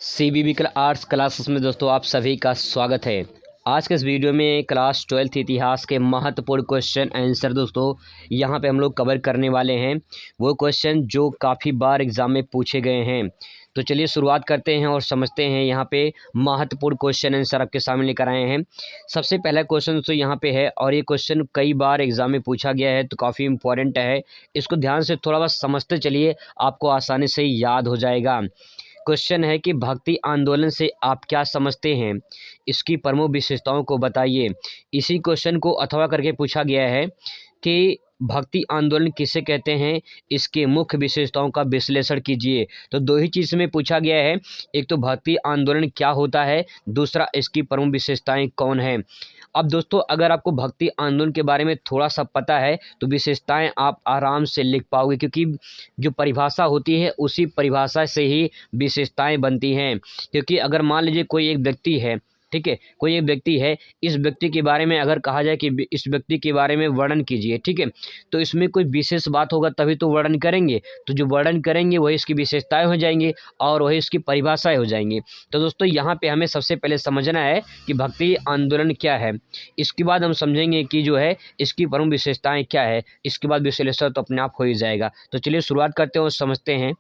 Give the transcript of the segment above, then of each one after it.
CBB arts classes में दोस्तों आप सभी का स्वागत है। आज के इस वीडियो में क्लास 12th इतिहास के महत्वपूर्ण क्वेश्चन आंसर दोस्तों यहां पे हम लोग कवर करने वाले हैं। वो क्वेश्चन जो काफ़ी बार एग्ज़ाम में पूछे गए हैं। तो चलिए शुरुआत करते हैं और समझते हैं यहाँ पे महत्वपूर्ण क्वेश्चन आंसर आपके सामने लेकर आए हैं। सबसे पहला क्वेश्चन दोस्तों यहाँ पे है और ये क्वेश्चन कई बार एग्ज़ाम में पूछा गया है, तो काफ़ी इंपॉर्टेंट है। इसको ध्यान से थोड़ा बहुत समझते चलिए, आपको आसानी से याद हो जाएगा। क्वेश्चन है कि भक्ति आंदोलन से आप क्या समझते हैं, इसकी प्रमुख विशेषताओं को बताइए। इसी क्वेश्चन को अथवा करके पूछा गया है कि भक्ति आंदोलन किसे कहते हैं, इसके मुख्य विशेषताओं का विश्लेषण कीजिए। तो दो ही चीज़ में पूछा गया है, एक तो भक्ति आंदोलन क्या होता है, दूसरा इसकी प्रमुख विशेषताएं कौन है। अब दोस्तों अगर आपको भक्ति आंदोलन के बारे में थोड़ा सा पता है तो विशेषताएं आप आराम से लिख पाओगे, क्योंकि जो परिभाषा होती है उसी परिभाषा से ही विशेषताएं बनती हैं। क्योंकि अगर मान लीजिए कोई एक व्यक्ति है, ठीक है, कोई एक व्यक्ति है, इस व्यक्ति के बारे में अगर कहा जाए कि इस व्यक्ति के बारे में वर्णन कीजिए, ठीक है, तो इसमें कोई विशेष बात होगा तभी तो वर्णन करेंगे। तो जो वर्णन करेंगे वही इसकी विशेषताएं हो जाएंगी और वही इसकी परिभाषाएं हो जाएंगी। तो दोस्तों यहाँ पे हमें सबसे पहले समझना है कि भक्ति आंदोलन क्या है। इसके बाद हम समझेंगे कि जो है इसकी प्रमुख विशेषताएं क्या है। इसके बाद विश्लेषण तो अपने आप हो ही जाएगा। तो चलिए शुरुआत करते हैं और समझते हैं।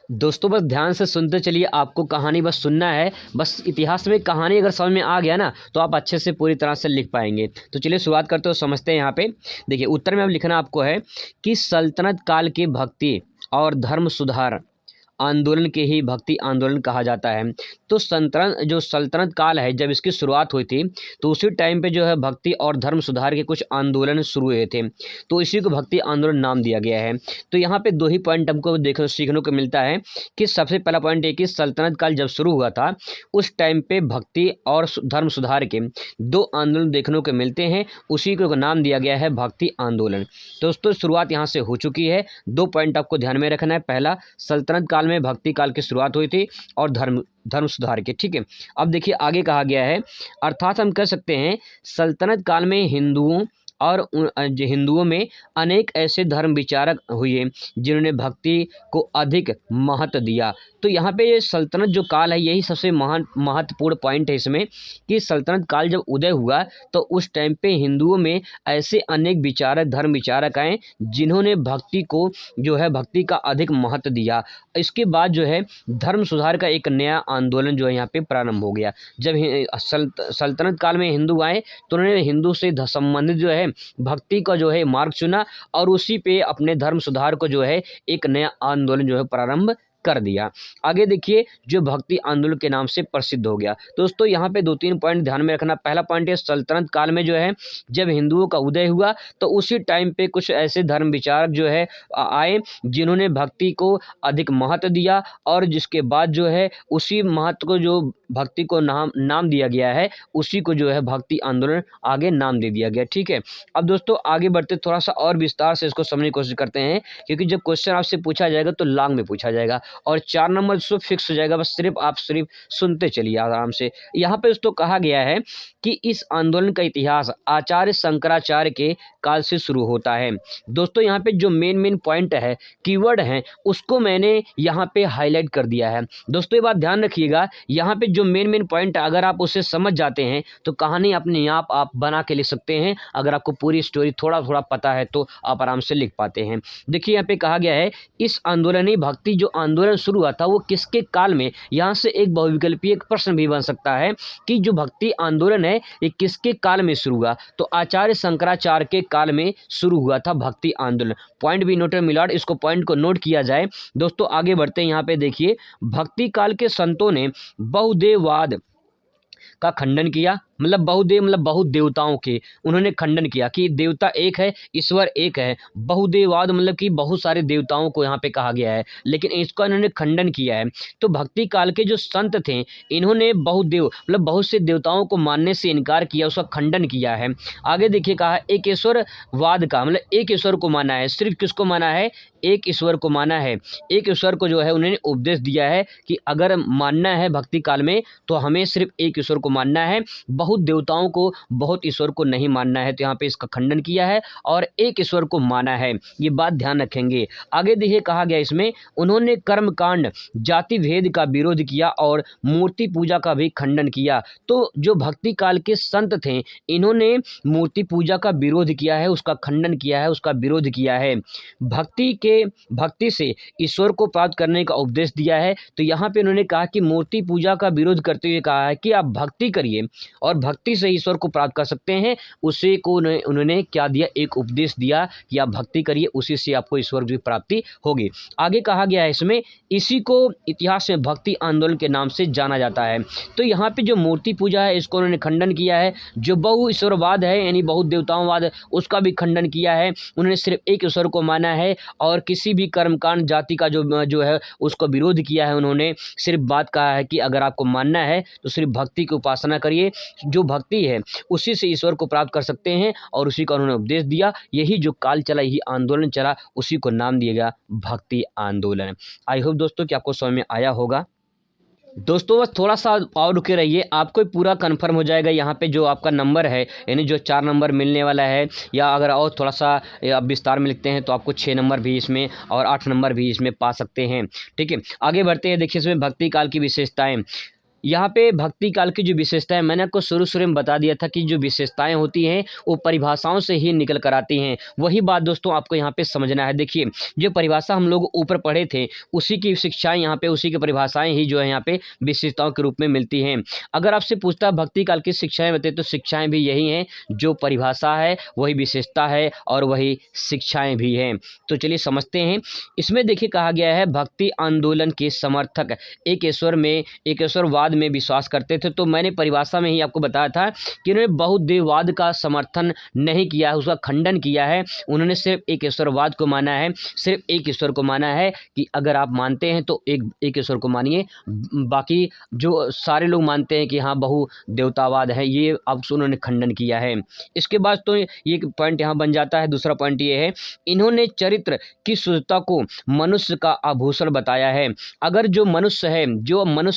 दोस्तों बस ध्यान से सुनते चलिए, आपको कहानी बस सुनना है। बस इतिहास में कहानी अगर समझ में आ गया ना तो आप अच्छे से पूरी तरह से लिख पाएंगे। तो चलिए शुरुआत करते हो, समझते हैं। यहाँ पे देखिए उत्तर में अब लिखना आपको है कि सल्तनत काल की भक्ति और धर्म सुधार आंदोलन के ही भक्ति आंदोलन कहा जाता है। तो सल्तनत काल है, जब इसकी शुरुआत हुई थी तो उसी टाइम पे जो है भक्ति और धर्म सुधार के कुछ आंदोलन शुरू हुए थे, तो इसी को भक्ति आंदोलन नाम दिया गया है। तो यहाँ पे दो ही पॉइंट हमको देखने सीखने को मिलता है कि सबसे पहला पॉइंट है कि सल्तनत काल जब शुरू हुआ था उस टाइम पे भक्ति और धर्म सुधार के दो आंदोलन देखने को मिलते हैं, उसी को नाम दिया गया है भक्ति आंदोलन। तो दोस्तों शुरुआत यहाँ से हो चुकी है। दो पॉइंट आपको ध्यान में रखना है, पहला सल्तनत काल में भक्ति काल की शुरुआत हुई थी और धर्म सुधार के, ठीक है। अब देखिए आगे कहा गया है, अर्थात हम कह सकते हैं सल्तनत काल में हिंदुओं में अनेक ऐसे धर्म विचारक हुए जिन्होंने भक्ति को अधिक महत्व दिया। तो यहाँ पे ये सल्तनत जो काल है यही सबसे महत्वपूर्ण पॉइंट है इसमें, कि सल्तनत काल जब उदय हुआ तो उस टाइम पे हिंदुओं में ऐसे अनेक विचारक धर्म विचारक आए जिन्होंने भक्ति को जो है भक्ति का अधिक महत्व दिया। इसके बाद जो है धर्म सुधार का एक नया आंदोलन जो है यहाँ पे प्रारंभ हो गया। जब सल्तनत काल में हिंदू आए तो उन्होंने हिंदू से संबंधित जो है भक्ति का जो है मार्ग चुना और उसी पे अपने धर्म सुधार को जो है एक नया आंदोलन जो है प्रारंभ कर दिया। आगे देखिए जो भक्ति आंदोलन के नाम से प्रसिद्ध हो गया। दोस्तों यहाँ पे दो तीन पॉइंट ध्यान में रखना। पहला पॉइंट है सल्तनत काल में जो है जब हिंदुओं का उदय हुआ तो उसी टाइम पे कुछ ऐसे धर्म विचारक जो है आए जिन्होंने भक्ति को अधिक महत्व दिया और जिसके बाद जो है उसी महत्व को जो भक्ति को नाम दिया गया है उसी को जो है भक्ति आंदोलन आगे नाम दे दिया गया, ठीक है। अब दोस्तों आगे बढ़ते थोड़ा सा और विस्तार से इसको समझने की कोशिश करते हैं, क्योंकि जब क्वेश्चन आपसे पूछा जाएगा तो लॉन्ग में पूछा जाएगा और 4 नंबर दोस्तों फिक्स हो जाएगा। बस आप सिर्फ सुनते चलिए आराम से। यहाँ पे दोस्तों कहा गया है कि इस आंदोलन का इतिहास आचार्य शंकराचार्य के काल से शुरू होता है। दोस्तों यहाँ पे जो मेन पॉइंट है, कीवर्ड है, उसको मैंने यहाँ पे हाईलाइट कर दिया है। दोस्तों ये बात ध्यान रखिएगा, यहाँ पे जो मेन पॉइंट है अगर आप उसे समझ जाते हैं तो कहानी अपने आप बना के लिख सकते हैं। अगर आपको पूरी स्टोरी थोड़ा पता है तो आप आराम से लिख पाते हैं। देखिए यहाँ पे कहा गया है इस आंदोलनी भक्ति जो आंदोलन शुरू हुआ था वो किसके काल में। यहाँ से एक बहुविकल्पीय प्रश्न भी बन सकता है कि जो भक्ति आंदोलन है ये किसके काल में शुरू हुआ। तो आचार्य शंकराचार्य के काल में शुरू हुआ था भक्ति आंदोलन। पॉइंट भी नोट मिलाड, इसको पॉइंट को नोट किया जाए। दोस्तों आगे बढ़ते हैं। यहाँ पे देखिए भक्ति काल के संतों ने बहुदेववाद का खंडन किया, मतलब बहुत देवताओं के उन्होंने खंडन किया कि देवता एक है, ईश्वर एक है। बहुदेववाद मतलब कि बहुत सारे देवताओं को यहाँ पे कहा गया है, लेकिन इसका इन्होंने खंडन किया है। तो भक्ति काल के जो संत थे इन्होंने बहुत से देवताओं को मानने से इनकार किया, उसका खंडन किया है। आगे देखिए कहा एक ईश्वरवाद का, मतलब एक ईश्वर को माना है। सिर्फ किसको माना है? एक ईश्वर को माना है। एक ईश्वर को जो है उन्होंने उपदेश दिया है कि अगर मानना है भक्ति काल में तो हमें सिर्फ एक ईश्वर को मानना है, बहुत बहुत देवताओं को, बहुत ईश्वर को नहीं मानना है, तो यहाँ पे इसका खंडन किया है और एक ईश्वर को माना है। ये बात ध्यान रखेंगे। आगे देखिए कहा गया इसमें, उन्होंने कर्मकांड, जाति भेद का विरोध किया और मूर्ति पूजा का भी खंडन किया। तो जो भक्ति काल के संत थे, इन्होंने मूर्ति पूजा का विरोध किया है, उसका खंडन किया है, उसका विरोध किया है। भक्ति से ईश्वर को प्राप्त करने का उपदेश दिया है। तो यहाँ पे उन्होंने कहा कि मूर्ति पूजा का विरोध करते हुए कहा है कि आप भक्ति करिए और भक्ति से ईश्वर को प्राप्त कर सकते हैं। उसी को उन्होंने क्या दिया, एक उपदेश दिया कि आप भक्ति करिए, उसी से आपको ईश्वर की प्राप्ति होगी। आगे कहा गया है इसमें, इसी को इतिहास में भक्ति आंदोलन के नाम से जाना जाता है। तो यहाँ पे जो मूर्ति पूजा है, इसको उन्होंने खंडन किया है। जो बहु ईश्वरवाद है, यानी बहुत देवताओंवाद, उसका भी खंडन किया है। उन्होंने सिर्फ एक ईश्वर को माना है और किसी भी कर्मकांड, जाति का जो है उसको विरोध किया है। उन्होंने सिर्फ बात कहा है कि अगर आपको मानना है तो सिर्फ भक्ति की उपासना करिए, जो भक्ति है उसी से ईश्वर को प्राप्त कर सकते हैं, और उसी का उन्होंने उपदेश दिया। यही जो काल चला, यही आंदोलन चला, उसी को नाम दिया गया भक्ति आंदोलन। आई होप दोस्तों कि आपको समझ में आया होगा। दोस्तों बस थोड़ा सा और रुके रहिए, आपको पूरा कंफर्म हो जाएगा। यहाँ पे जो आपका नंबर है, यानी जो 4 नंबर मिलने वाला है, या अगर और थोड़ा सा आप विस्तार में लिखते हैं तो आपको 6 नंबर भी इसमें और 8 नंबर भी इसमें पा सकते हैं। ठीक है, आगे बढ़ते हैं। देखिए इसमें भक्ति काल की विशेषताएं। यहाँ पे भक्ति काल की जो विशेषताएं, मैंने आपको शुरू में बता दिया था कि जो विशेषताएं होती हैं वो परिभाषाओं से ही निकल कर आती हैं। वही बात दोस्तों आपको यहाँ पे समझना है। देखिए जो परिभाषा हम लोग ऊपर पढ़े थे, उसी की शिक्षाएं यहाँ पे, उसी की परिभाषाएं ही जो है यहाँ पे विशेषताओं के रूप में मिलती हैं। अगर आपसे पूछता है भक्ति काल की शिक्षाएं बताइए, तो शिक्षाएं भी यही हैं, जो परिभाषा है वही विशेषता है और वही शिक्षाएं भी हैं। तो चलिए समझते हैं। इसमें देखिए कहा गया है, भक्ति आंदोलन के समर्थक एक ईश्वरवाद में विश्वास करते थे। तो मैंने परिभाषा में ही आपको बताया था कि उन्होंने बहुदेववाद का समर्थन नहीं किया है, उसका खंडन किया है। उन्होंने सिर्फ एक ईश्वरवाद को माना है, सिर्फ एक ईश्वर को माना है कि अगर आप मानते हैं तो एक ईश्वर को मानिए। बाकी जो सारे लोग मानते हैं कि हाँ बहुदेवतावाद है, ये अब उन्होंने खंडन किया है। इसके बाद तो ये पॉइंट यहाँ बन जाता है। दूसरा पॉइंट ये है, इन्होंने चरित्र की शुद्धता को मनुष्य का आभूषण बताया है। अगर जो मनुष्य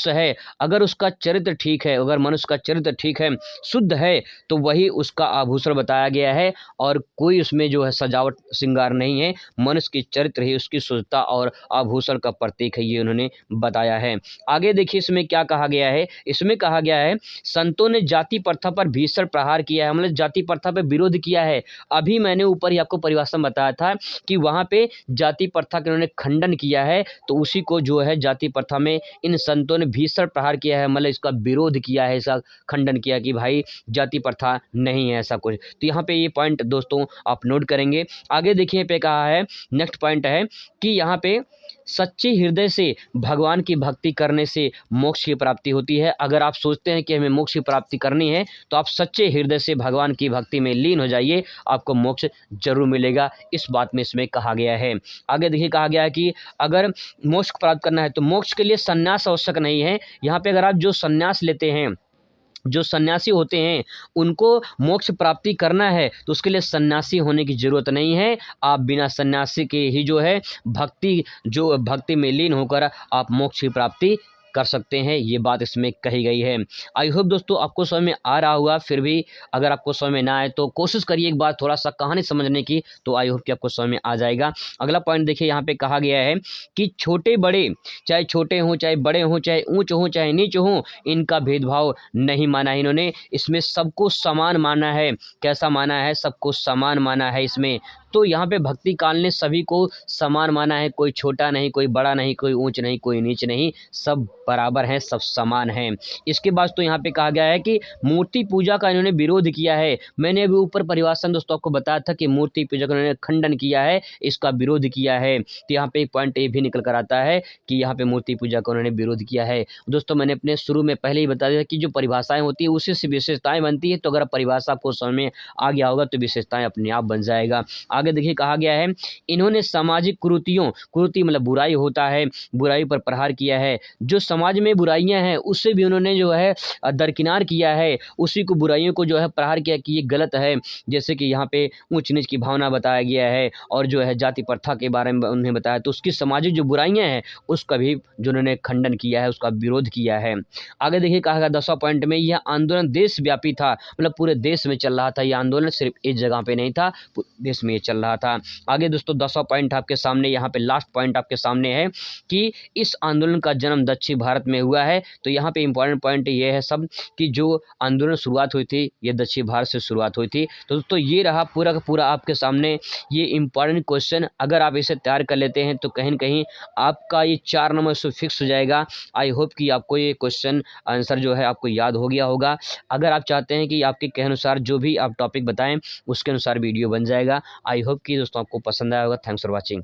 है, अगर उसका चरित्र ठीक है, अगर मनुष्य का चरित्र ठीक है, शुद्ध है, तो वही उसका आभूषण बताया गया है, और कोई उसमें जो है सजावट श्रृंगार नहीं है। मनुष्य की चरित्र ही उसकी शुद्धता और आभूषण का प्रतीक है, ये उन्होंने बताया है। आगे देखिए इसमें क्या कहा गया है। इसमें कहा गया है, संतों ने जाति प्रथा पर भीषण प्रहार किया है, मतलब जाति प्रथा पर विरोध किया है। अभी मैंने ऊपर ही आपको परिभाषा बताया था कि वहां पे जाति प्रथा का उन्होंने खंडन किया है, तो उसी को जो है जाति प्रथा में इन संतों ने भीषण प्रहार किया है, मतलब इसका विरोध किया है, इसका खंडन किया कि भाई जाति प्रथा नहीं है ऐसा कुछ। तो यहाँ पे ये पॉइंट दोस्तों आप नोट करेंगे। आगे देखिए पे कहा है, नेक्स्ट पॉइंट है कि यहाँ पे सच्चे हृदय से भगवान की भक्ति करने से मोक्ष की प्राप्ति होती है। अगर आप सोचते हैं कि हमें मोक्ष की प्राप्ति करनी है, तो आप सच्चे हृदय से भगवान की भक्ति में लीन हो जाइए, आपको मोक्ष जरूर मिलेगा। इस बात में इसमें कहा गया है। आगे देखिए कहा गया है कि अगर मोक्ष प्राप्त करना है तो मोक्ष के लिए संन्यास आवश्यक नहीं है। यहाँ पे अगर आप जो संन्यास लेते हैं, जो सन्यासी होते हैं, उनको मोक्ष प्राप्ति करना है तो उसके लिए सन्यासी होने की जरूरत नहीं है। आप बिना सन्यासी के ही जो है भक्ति में लीन होकर आप मोक्ष की प्राप्ति कर सकते हैं। ये बात इसमें कही गई है। आई होप दोस्तों आपको समझ में आ रहा होगा। फिर भी अगर आपको समझ में ना आए तो कोशिश करिए एक बार थोड़ा सा कहानी समझने की, तो आई होप कि आपको समझ में आ जाएगा। अगला पॉइंट देखिए, यहाँ पे कहा गया है कि छोटे बड़े, चाहे छोटे हों चाहे बड़े हों, चाहे ऊंच हों चाहे नीच हों, इनका भेदभाव नहीं माना है इन्होंने। इसमें सबको समान माना है। कैसा माना है? सबको समान माना है इसमें। तो यहाँ पे भक्ति काल ने सभी को समान माना है, कोई छोटा नहीं, कोई बड़ा नहीं, कोई ऊंच नहीं, कोई नीच नहीं, सब बराबर हैं, सब समान हैं। इसके बाद तो यहाँ पे कहा गया है कि मूर्ति पूजा का इन्होंने विरोध किया है। मैंने अभी ऊपर परिभाषा दोस्तों आपको बताया था कि मूर्ति पूजा का इन्होंने खंडन किया है, इसका विरोध किया है। तो यहाँ पे एक पॉइंट ये भी निकल कर आता है कि यहाँ पे मूर्ति पूजा का उन्होंने विरोध किया है। दोस्तों मैंने अपने शुरू में पहले ही बता दिया कि जो परिभाषाएं होती है उसी से विशेषताएं बनती है। तो अगर परिभाषा आपको समझ में आ गया होगा तो विशेषताएं अपने आप बन जाएगा। आगे देखिए कहा गया है, इन्होंने सामाजिक कुरीतियों, कुरीति मतलब बुराई होता है, बुराई पर प्रहार किया है। जो समाज में बुराइयां हैं उससे भी उन्होंने जो है दरकिनार किया है, उसी को बुराइयों को जो है प्रहार किया कि ये गलत है। जैसे कि यहाँ पे ऊंच नीच की भावना बताया गया है और जो है जाति प्रथा के बारे में उन्हें बताया, तो उसकी सामाजिक जो बुराइयां हैं उसका भी जो उन्होंने खंडन किया है, उसका विरोध किया है। आगे देखिए कहा गया 10वां पॉइंट में, यह आंदोलन देशव्यापी था, मतलब पूरे देश में चल रहा था। यह आंदोलन सिर्फ इस जगह पे नहीं था, पूरे देश में ये चल रहा था। आगे दोस्तों 10वां पॉइंट आपके सामने, यहाँ पे लास्ट पॉइंट आपके सामने है कि इस आंदोलन का जन्म दक्षिण भारत में हुआ है। तो यहाँ पे इंपॉर्टेंट पॉइंट ये है सब कि जो आंदोलन शुरुआत हुई थी ये दक्षिण भारत से शुरुआत हुई थी। तो दोस्तों ये रहा पूरा का पूरा आपके सामने ये इंपॉर्टेंट क्वेश्चन। अगर आप इसे तैयार कर लेते हैं तो कहीं न कहीं आपका ये 4 नंबर से फिक्स हो जाएगा। आई होप कि आपको ये क्वेश्चन आंसर जो है आपको याद हो गया होगा। अगर आप चाहते हैं कि आपके कहे अनुसार जो भी आप टॉपिक बताएं उसके अनुसार वीडियो बन जाएगा। आई होप कि दोस्तों आपको पसंद आया होगा। Thanks for watching.